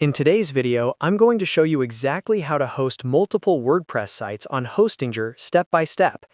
In today's video, I'm going to show you exactly how to host multiple WordPress sites on Hostinger step by step.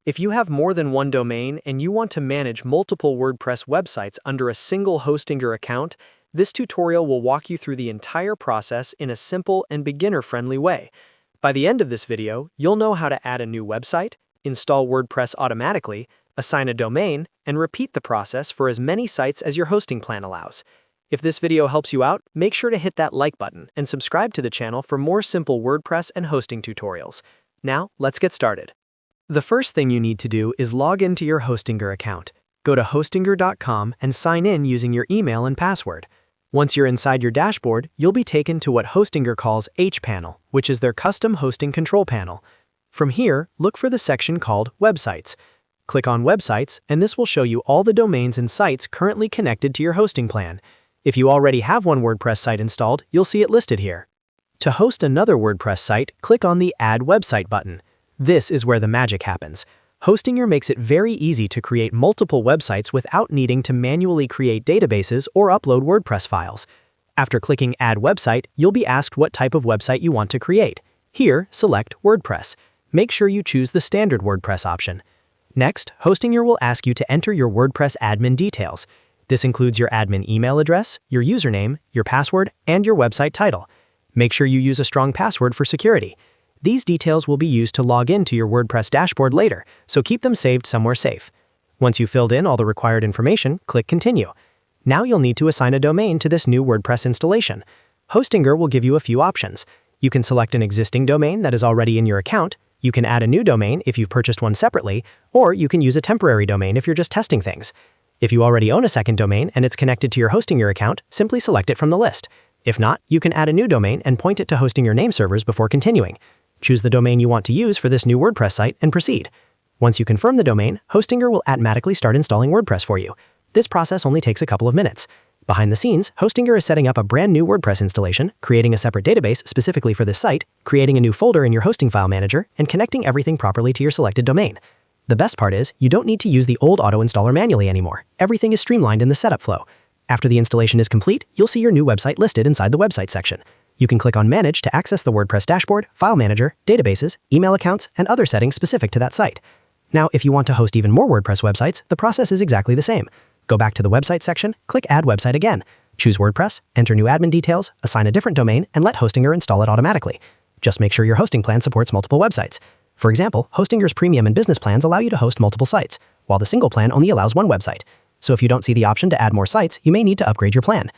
If you have more than one domain and you want to manage multiple WordPress websites under a single Hostinger account, this tutorial will walk you through the entire process in a simple and beginner-friendly way. By the end of this video, you'll know how to add a new website, install WordPress automatically, assign a domain, and repeat the process for as many sites as your hosting plan allows. If this video helps you out, make sure to hit that like button and subscribe to the channel for more simple WordPress and hosting tutorials. Now, let's get started. The first thing you need to do is log into your Hostinger account. Go to hostinger.com and sign in using your email and password. Once you're inside your dashboard, you'll be taken to what Hostinger calls H-Panel, which is their custom hosting control panel. From here, look for the section called Websites. Click on Websites, and this will show you all the domains and sites currently connected to your hosting plan. If you already have one WordPress site installed, you'll see it listed here. To host another WordPress site, click on the Add Website button. This is where the magic happens. Hostinger makes it very easy to create multiple websites without needing to manually create databases or upload WordPress files. After clicking Add Website, you'll be asked what type of website you want to create. Here, select WordPress. Make sure you choose the standard WordPress option. Next, Hostinger will ask you to enter your WordPress admin details. This includes your admin email address, your username, your password, and your website title. Make sure you use a strong password for security. These details will be used to log into your WordPress dashboard later, so keep them saved somewhere safe. Once you've filled in all the required information, click Continue. Now you'll need to assign a domain to this new WordPress installation. Hostinger will give you a few options. You can select an existing domain that is already in your account, you can add a new domain if you've purchased one separately, or you can use a temporary domain if you're just testing things. If you already own a second domain and it's connected to your Hostinger account, simply select it from the list. If not, you can add a new domain and point it to Hostinger name servers before continuing. Choose the domain you want to use for this new WordPress site and proceed. Once you confirm the domain, Hostinger will automatically start installing WordPress for you. This process only takes a couple of minutes. Behind the scenes, Hostinger is setting up a brand new WordPress installation, creating a separate database specifically for this site, creating a new folder in your hosting file manager, and connecting everything properly to your selected domain. The best part is, you don't need to use the old auto-installer manually anymore. Everything is streamlined in the setup flow. After the installation is complete, you'll see your new website listed inside the website section. You can click on Manage to access the WordPress dashboard, file manager, databases, email accounts, and other settings specific to that site. Now, if you want to host even more WordPress websites, the process is exactly the same. Go back to the website section, click Add Website again. Choose WordPress, enter new admin details, assign a different domain, and let Hostinger install it automatically. Just make sure your hosting plan supports multiple websites. For example, Hostinger's premium and business plans allow you to host multiple sites, while the single plan only allows one website. So if you don't see the option to add more sites, you may need to upgrade your plan.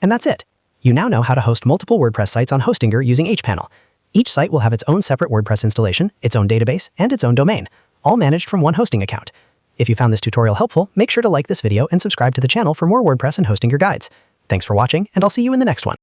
And that's it. You now know how to host multiple WordPress sites on Hostinger using H-Panel. Each site will have its own separate WordPress installation, its own database, and its own domain, all managed from one hosting account. If you found this tutorial helpful, make sure to like this video and subscribe to the channel for more WordPress and Hostinger guides. Thanks for watching, and I'll see you in the next one.